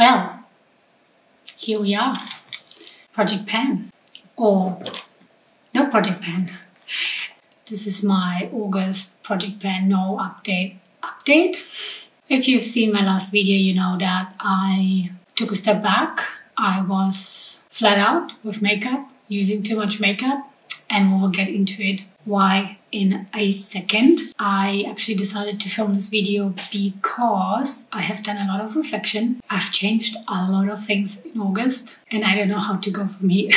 Well, here we are. Project Pan. Or no Project Pan. This is my August Project Pan no update. If you've seen my last video, you know that I took a step back. I was flat out with makeup, using too much makeup, and we'll get into it why in a second. I actually decided to film this video because I have done a lot of reflection. I've changed a lot of things in August and I don't know how to go from here.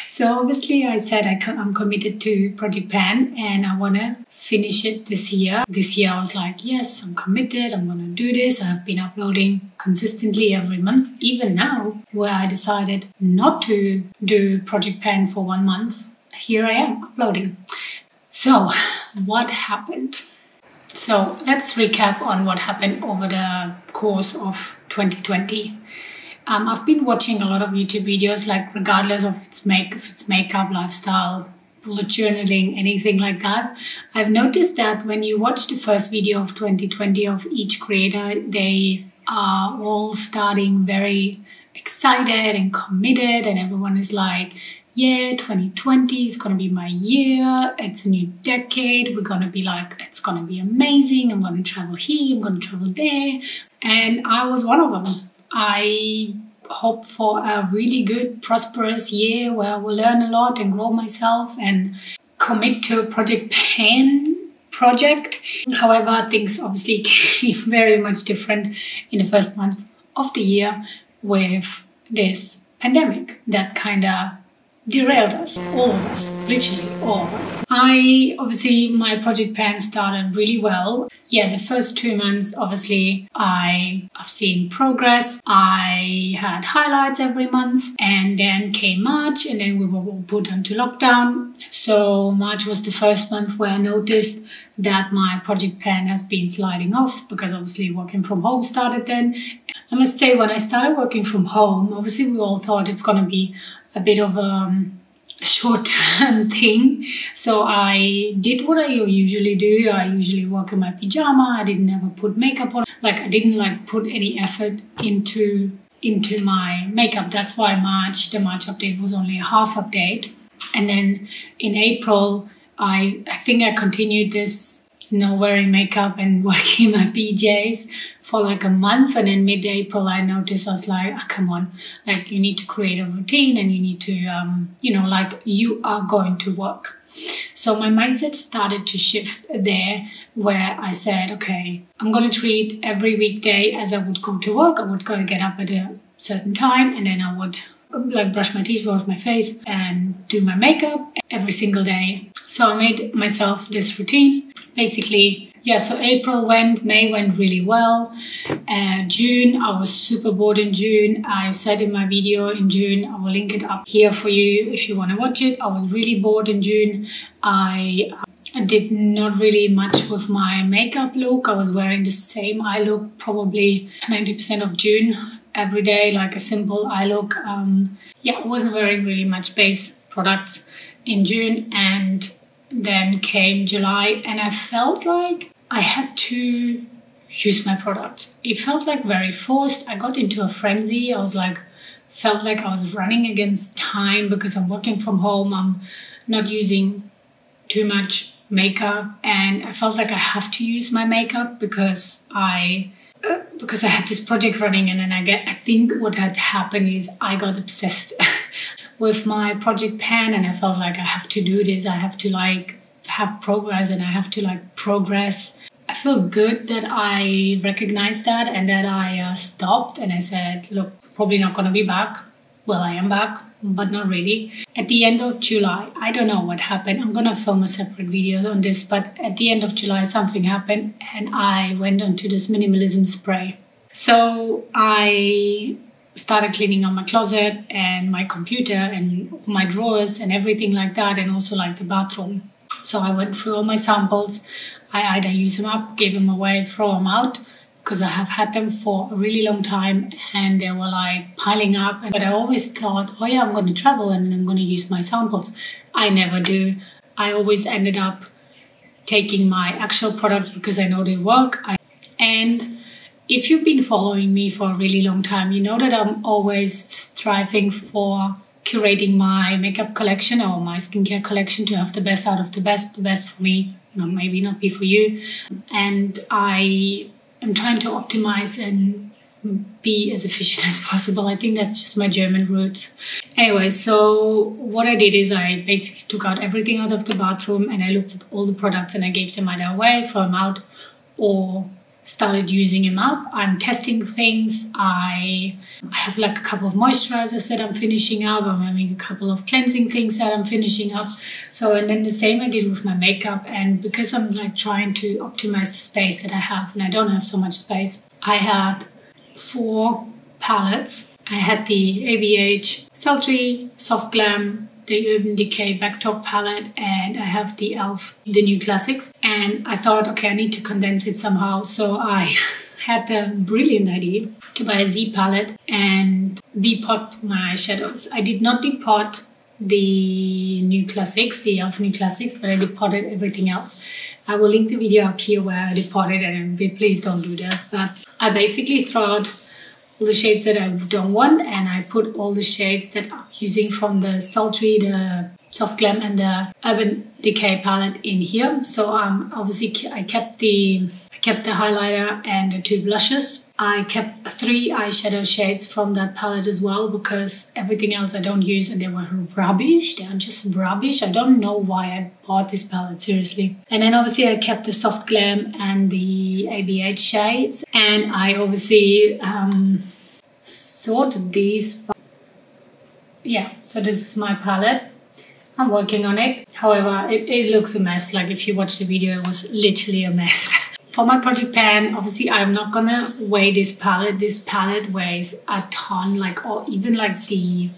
So obviously I said I'm committed to Project Pan and I want to finish it this year. This year I was like, yes, I'm committed, I'm going to do this. I've been uploading consistently every month, even now where I decided not to do Project Pan for 1 month. Here I am uploading. So what happened? So let's recap on what happened over the course of 2020. I've been watching a lot of YouTube videos, like regardless of if it's makeup, lifestyle, bullet journaling, anything like that. I've noticed that when you watch the first video of 2020 of each creator, they are all starting very excited and committed, and everyone is like, yeah, 2020 is going to be my year. It's a new decade. We're going to be like, it's going to be amazing. I'm going to travel here. I'm going to travel there. And I was one of them. I hope for a really good, prosperous year where I will learn a lot and grow myself and commit to a Project Pan project. However, things obviously came very much different in the first month of the year with this pandemic that kind of derailed us, all of us, literally all of us. Obviously my Project Pan started really well. Yeah, the first 2 months, obviously I've seen progress. I had highlights every month, and then came March, and then we were all put into lockdown. So March was the first month where I noticed that my Project Pan has been sliding off because obviously working from home started then. I must say, when I started working from home, obviously we all thought it's going to be a bit of a short-term thing. So I did what I usually do. I usually work in my pyjama. I didn't ever put makeup on. Like, I didn't put any effort into my makeup. That's why the March update was only a half update. And then in April, I think I continued this, wearing makeup and working in my PJs for like a month, and then mid-April I noticed, I was like, oh, come on, like you need to create a routine and you need to, you are going to work. So my mindset started to shift there, where I said, okay, I'm going to treat every weekday as I would go to work. I would go get up at a certain time, and then I would brush my teeth, wash my face and do my makeup every single day. So I made myself this routine. Basically, yeah, so April went, May went really well. June, I was super bored in June. I said in my video in June, I will link it up here for you if you want to watch it. I was really bored in June. I did not really much with my makeup look. I was wearing the same eye look probably 90% of June every day, like a simple eye look. I wasn't wearing really much base products in June, and then came July and I felt like I had to use my products. It felt like very forced. I got into a frenzy. Felt like I was running against time because I'm working from home. I'm not using too much makeup, and I felt like I have to use my makeup because I had this project running, and then I think what had happened is I got obsessed with my Project Pan, and I felt like I have to do this. I have to have progress, and I have to progress. I feel good that I recognized that and that I stopped, and I said, look, probably not going to be back. Well, I am back, but not really. At the end of July, I don't know what happened. I'm going to film a separate video on this, but at the end of July, something happened and I went onto this minimalism spray. So I started cleaning out my closet and my computer and my drawers and everything like that, and also the bathroom. So I went through all my samples. I either use them up, gave them away, throw them out, because I have had them for a really long time and they were piling up. But I always thought, oh yeah, I'm going to travel and I'm going to use my samples. I never do. I always ended up taking my actual products because I know they work. And if you've been following me for a really long time, you know that I'm always striving for curating my makeup collection or my skincare collection to have the best out of the best for me, maybe not be for you. And I am trying to optimize and be as efficient as possible. I think that's just my German roots. Anyway, so what I did is I basically took out everything out of the bathroom and I looked at all the products and I gave them either away, throw them out, or started using them up. I'm testing things. I have like a couple of moisturizers that I'm finishing up. I'm having a couple of cleansing things that I'm finishing up. So, and then the same I did with my makeup. And because I'm like trying to optimize the space that I have, and I don't have so much space, I had 4 palettes. I had the ABH Sultry Soft Glam, the Urban Decay Backtop palette, and I have the e.l.f. the new classics. And I thought, okay, I need to condense it somehow. So I had the brilliant idea to buy a Z palette and depot my eyeshadows. I did not depot the new classics, the e.l.f. new classics, but I depotted everything else. I will link the video up here where I depotted it, and please don't do that. But I basically throw out all the shades that I don't want, and I put all the shades that I'm using from the Sultry, the Soft Glam, and the Urban Decay palette in here. So obviously I kept the highlighter and the 2 blushes. I kept 3 eyeshadow shades from that palette as well, because everything else I don't use and they were rubbish. They are just rubbish. I don't know why I bought this palette, seriously. And then obviously I kept the Soft Glam and the ABH shades. And I obviously sorted these. Yeah, so this is my palette. I'm working on it. However, it looks a mess. Like if you watch the video, it was literally a mess. For my project pan, obviously I'm not gonna weigh this palette. This palette weighs a ton, like, or even like the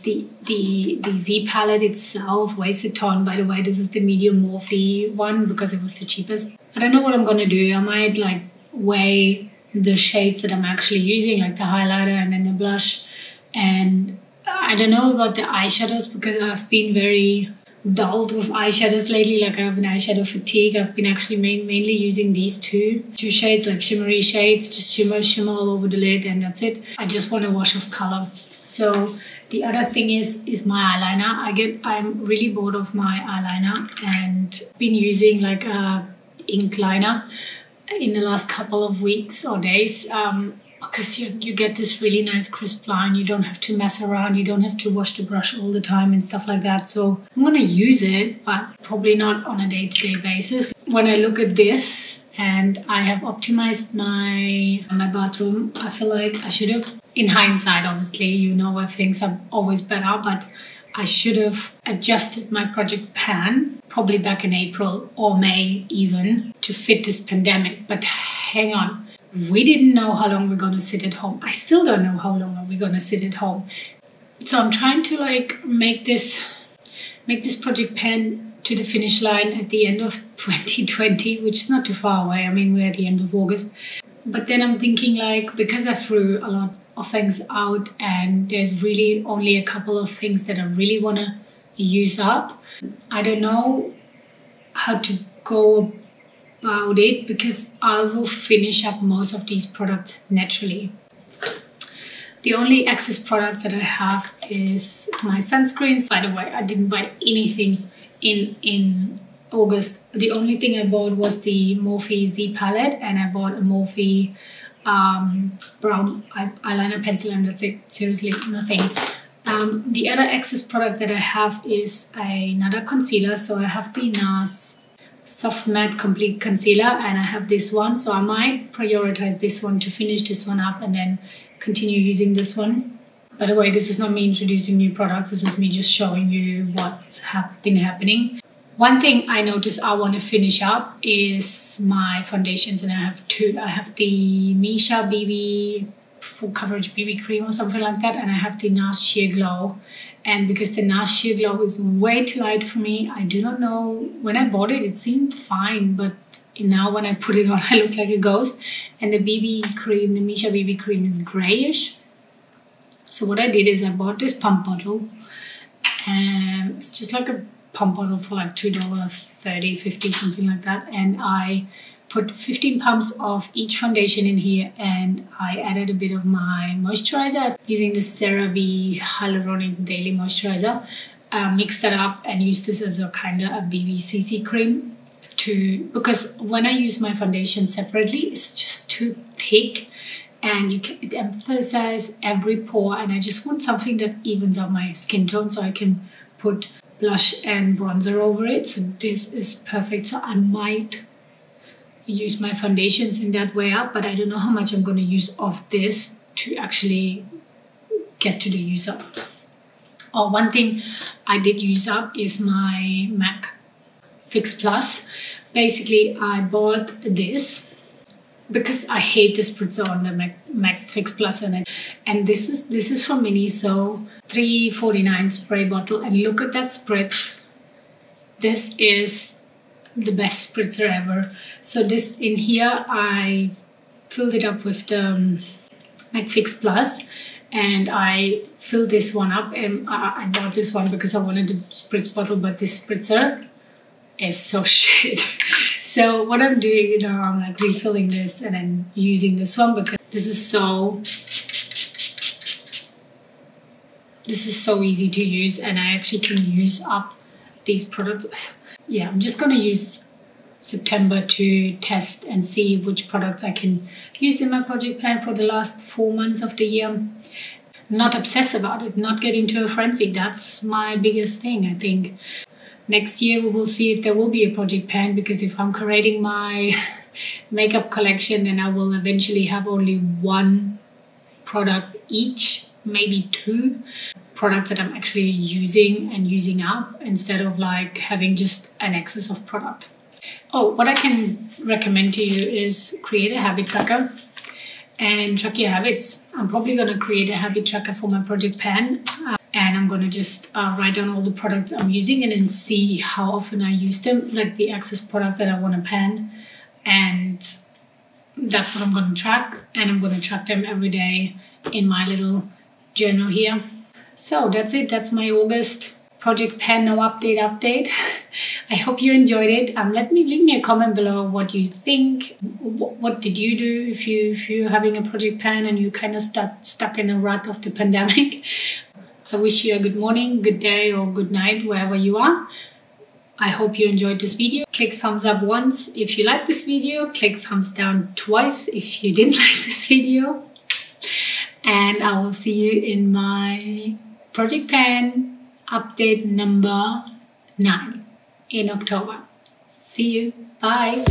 Z palette itself weighs a ton. By the way, this is the medium Morphe one because it was the cheapest. I don't know what I'm gonna do. I might like weigh the shades that I'm actually using, like the highlighter and then the blush. And I don't know about the eyeshadows because I've been very dulled with eyeshadows lately. Like I have an eyeshadow fatigue. I've been actually mainly using these two shades, like shimmery shades, just shimmer all over the lid, and that's it. I just want a wash of color. So the other thing is my eyeliner. I'm really bored of my eyeliner and been using like a ink liner in the last couple of weeks or days. Because you get this really nice crisp line. You don't have to mess around. You don't have to wash the brush all the time and stuff like that. So I'm going to use it, but probably not on a day-to-day basis. When I look at this and I have optimized my bathroom, I feel like I should have, in hindsight, obviously, you know where things are always better, but I should have adjusted my project pan probably back in April or May even to fit this pandemic. But hang on. We didn't know how long we're going to sit at home. I still don't know how long we're going to sit at home. So I'm trying to like make this project pan to the finish line at the end of 2020, which is not too far away. I mean, we're at the end of August. But then I'm thinking like, because I threw a lot of things out and there's really only a couple of things that I really want to use up, I don't know how to go about it, because I will finish up most of these products naturally. The only excess products that I have is my sunscreens. By the way, I didn't buy anything in August. The only thing I bought was the Morphe Z palette, and I bought a Morphe brown eyeliner pencil, and that's it. Seriously, nothing. The other excess product that I have is another concealer. So I have the NARS Soft Matte Complete Concealer, and I have this one, so I might prioritize this one to finish this one up and then continue using this one. By the way, this is not me introducing new products, this is me just showing you what's been happening. One thing I noticed I want to finish up is my foundations, and I have 2. I have the Misha BB Full Coverage BB Cream or something like that, and I have the NARS Sheer Glow. And because the NARS Sheer Glow is way too light for me, I do not know, when I bought it, it seemed fine, but now when I put it on, I look like a ghost. And the BB cream, the Misha BB cream, is grayish. So what I did is I bought this pump bottle, and it's just like a pump bottle for like $2.30, $50, something like that. And I put 15 pumps of each foundation in here, and I added a bit of my moisturizer using the CeraVe Hyaluronic Daily Moisturizer. Mix that up and use this as a kind of a BBCC cream because when I use my foundation separately, it's just too thick and it emphasizes every pore, and I just want something that evens out my skin tone so I can put blush and bronzer over it. So this is perfect. So I might use my foundations in that way up, but I don't know how much I'm going to use of this to actually get to the use up. Oh, one thing I did use up is my MAC Fix Plus. Basically, I bought this because I hate the spritzer on the MAC Fix Plus in it. And this is from Miniso, $3.49 spray bottle. And look at that spritz. This is the best spritzer ever. So this in here, I filled it up with the MAC Fix Plus. And I filled this one up, and I bought this one because I wanted the spritz bottle, but this spritzer is so shit. So what I'm doing, I'm like refilling this and then using this one because this is so easy to use, and I actually can use up these products. Yeah, I'm just gonna use September to test and see which products I can use in my project pan for the last 4 months of the year. Not obsess about it, not get into a frenzy. That's my biggest thing, I think. Next year we will see if there will be a project pan, because if I'm creating my makeup collection, then I will eventually have only one product each, maybe 2 products that I'm actually using and using up, instead of like having just an excess of product. Oh, what I can recommend to you is create a habit tracker and track your habits. I'm probably going to create a habit tracker for my project pan, and I'm going to just write down all the products I'm using and then see how often I use them, like the excess products that I want to pan. And that's what I'm going to track, and I'm going to track them every day in my little journal here. So that's it. That's my August project pan no update. I hope you enjoyed it. Leave me a comment below what you think. What did you do if you're having a project pan and you kind of stuck in a rut of the pandemic? I wish you a good morning, good day, or good night wherever you are. I hope you enjoyed this video. Click thumbs up once if you liked this video. Click thumbs down twice if you didn't like this video. And I will see you in my project pan update number 9 in October. See you. Bye.